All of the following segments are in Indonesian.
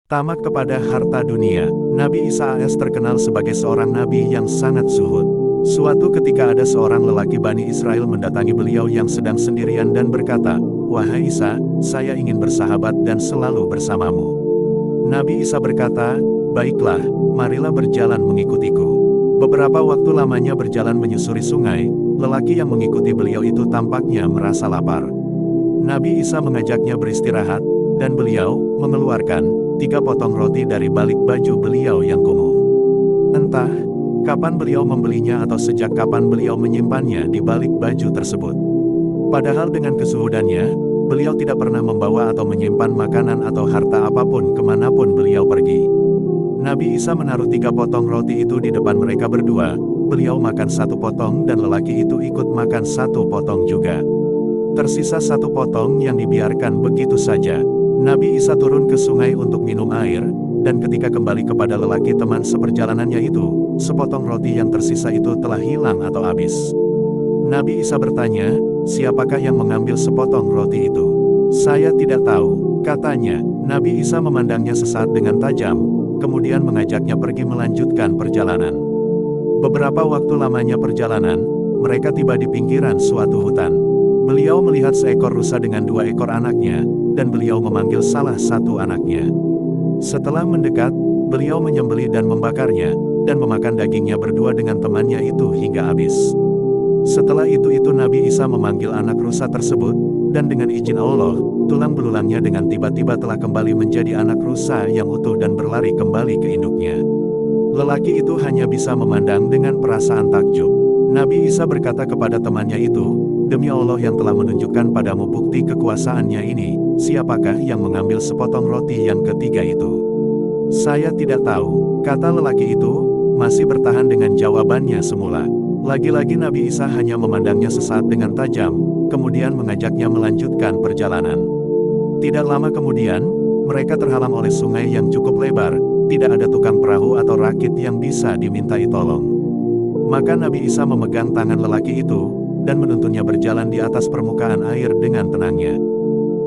Tamak kepada harta dunia. Nabi Isa AS terkenal sebagai seorang nabi yang sangat zuhud. Suatu ketika ada seorang lelaki Bani Israel mendatangi beliau yang sedang sendirian dan berkata, "Wahai Isa, saya ingin bersahabat dan selalu bersamamu." Nabi Isa berkata, "Baiklah, marilah berjalan mengikutiku." Beberapa waktu lamanya berjalan menyusuri sungai, lelaki yang mengikuti beliau itu tampaknya merasa lapar. Nabi Isa mengajaknya beristirahat, dan beliau mengeluarkan 3 potong roti dari balik baju beliau yang kumuh. Entah kapan beliau membelinya atau sejak kapan beliau menyimpannya di balik baju tersebut. Padahal dengan kezuhudannya, beliau tidak pernah membawa atau menyimpan makanan atau harta apapun kemanapun beliau pergi. Nabi Isa menaruh 3 potong roti itu di depan mereka berdua, beliau makan 1 potong dan lelaki itu ikut makan 1 potong juga. Tersisa 1 potong yang dibiarkan begitu saja. Nabi Isa turun ke sungai untuk minum air, dan ketika kembali kepada lelaki teman seperjalanannya itu, sepotong roti yang tersisa itu telah hilang atau habis. Nabi Isa bertanya, "Siapakah yang mengambil sepotong roti itu?" "Saya tidak tahu," katanya. Nabi Isa memandangnya sesaat dengan tajam, kemudian mengajaknya pergi melanjutkan perjalanan. Beberapa waktu lamanya perjalanan, mereka tiba di pinggiran suatu hutan. Beliau melihat seekor rusa dengan 2 ekor anaknya, dan beliau memanggil salah satu anaknya. Setelah mendekat, beliau menyembelih dan membakarnya, dan memakan dagingnya berdua dengan temannya itu hingga habis. Setelah itu Nabi Isa memanggil anak rusa tersebut, dan dengan izin Allah, tulang belulangnya dengan tiba-tiba telah kembali menjadi anak rusa yang utuh dan berlari kembali ke induknya. Lelaki itu hanya bisa memandang dengan perasaan takjub. Nabi Isa berkata kepada temannya itu, "Demi Allah yang telah menunjukkan padamu bukti kekuasaannya ini, siapakah yang mengambil sepotong roti yang ketiga itu?" "Saya tidak tahu," kata lelaki itu, masih bertahan dengan jawabannya semula. Lagi-lagi Nabi Isa hanya memandangnya sesaat dengan tajam, kemudian mengajaknya melanjutkan perjalanan. Tidak lama kemudian, mereka terhalang oleh sungai yang cukup lebar, tidak ada tukang perahu atau rakit yang bisa dimintai tolong. Maka Nabi Isa memegang tangan lelaki itu, dan menuntunnya berjalan di atas permukaan air dengan tenangnya.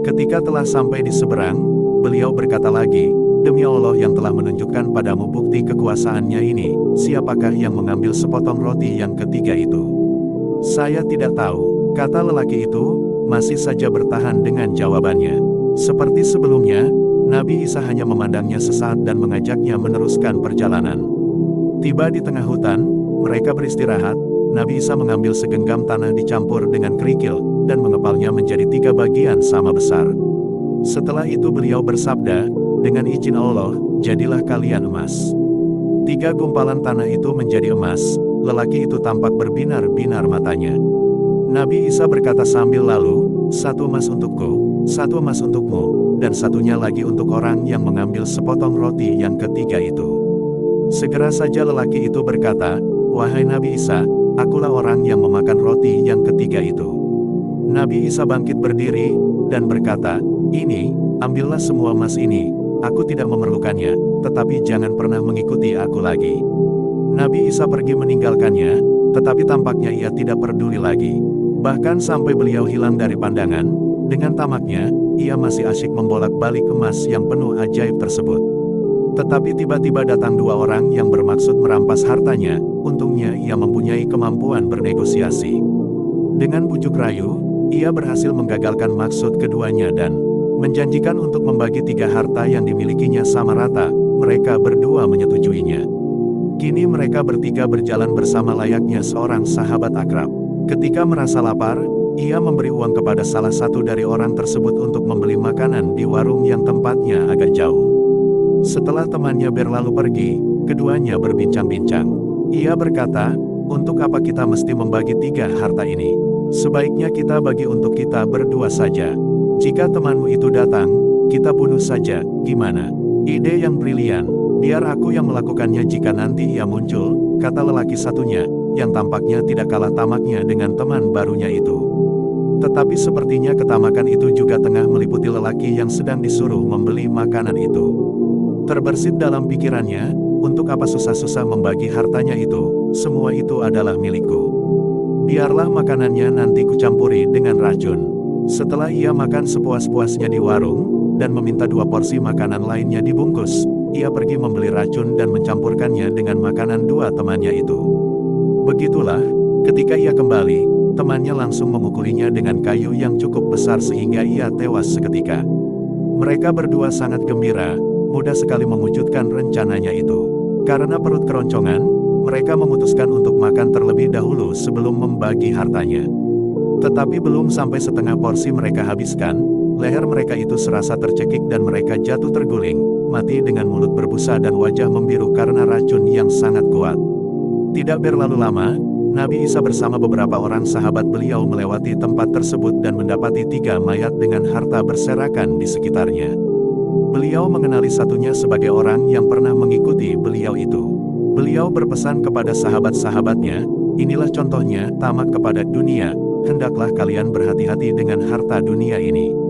Ketika telah sampai di seberang, beliau berkata lagi, "Demi Allah yang telah menunjukkan padamu bukti kekuasaannya ini, siapakah yang mengambil sepotong roti yang ketiga itu?" "Saya tidak tahu," kata lelaki itu, masih saja bertahan dengan jawabannya. Seperti sebelumnya, Nabi Isa hanya memandangnya sesaat dan mengajaknya meneruskan perjalanan. Tiba di tengah hutan, mereka beristirahat. Nabi Isa mengambil segenggam tanah dicampur dengan kerikil, dan mengepalnya menjadi 3 bagian sama besar. Setelah itu beliau bersabda, "Dengan izin Allah, jadilah kalian emas." 3 gumpalan tanah itu menjadi emas, lelaki itu tampak berbinar-binar matanya. Nabi Isa berkata sambil lalu, "1 emas untukku, 1 emas untukmu, dan satunya lagi untuk orang yang mengambil sepotong roti yang ketiga itu." Segera saja lelaki itu berkata, "Wahai Nabi Isa, akulah orang yang memakan roti yang ketiga itu." Nabi Isa bangkit berdiri, dan berkata, "Ini, ambillah semua emas ini, aku tidak memerlukannya, tetapi jangan pernah mengikuti aku lagi." Nabi Isa pergi meninggalkannya, tetapi tampaknya ia tidak peduli lagi. Bahkan sampai beliau hilang dari pandangan, dengan tamaknya, ia masih asyik membolak-balik emas yang penuh ajaib tersebut. Tetapi tiba-tiba datang 2 orang yang bermaksud merampas hartanya. Untungnya ia mempunyai kemampuan bernegosiasi. Dengan bujuk rayu, ia berhasil menggagalkan maksud keduanya dan menjanjikan untuk membagi 3 harta yang dimilikinya sama rata. Mereka berdua menyetujuinya. Kini mereka bertiga berjalan bersama layaknya seorang sahabat akrab. Ketika merasa lapar, ia memberi uang kepada salah satu dari orang tersebut untuk membeli makanan di warung yang tempatnya agak jauh. Setelah temannya berlalu pergi, keduanya berbincang-bincang. Ia berkata, "Untuk apa kita mesti membagi 3 harta ini? Sebaiknya kita bagi untuk kita berdua saja. Jika temanmu itu datang, kita bunuh saja, gimana?" "Ide yang brilian, biar aku yang melakukannya jika nanti ia muncul," kata lelaki satunya, yang tampaknya tidak kalah tamaknya dengan teman barunya itu. Tetapi sepertinya ketamakan itu juga tengah meliputi lelaki yang sedang disuruh membeli makanan itu. Terbersit dalam pikirannya, untuk apa susah-susah membagi hartanya itu, semua itu adalah milikku. Biarlah makanannya nanti kucampuri dengan racun. Setelah ia makan sepuas-puasnya di warung, dan meminta 2 porsi makanan lainnya dibungkus. Ia pergi membeli racun dan mencampurkannya dengan makanan 2 temannya itu. Begitulah, ketika ia kembali, temannya langsung memukulinya dengan kayu yang cukup besar sehingga ia tewas seketika. Mereka berdua sangat gembira, mudah sekali mewujudkan rencananya itu. Karena perut keroncongan, mereka memutuskan untuk makan terlebih dahulu sebelum membagi hartanya. Tetapi belum sampai setengah porsi mereka habiskan, leher mereka itu serasa tercekik dan mereka jatuh terguling, mati dengan mulut berbusa dan wajah membiru karena racun yang sangat kuat. Tidak berlalu lama, Nabi Isa bersama beberapa orang sahabat beliau melewati tempat tersebut dan mendapati 3 mayat dengan harta berserakan di sekitarnya. Beliau mengenali satunya sebagai orang yang pernah mengikuti beliau itu. Beliau berpesan kepada sahabat-sahabatnya, inilah contohnya tamak kepada dunia, hendaklah kalian berhati-hati dengan harta dunia ini.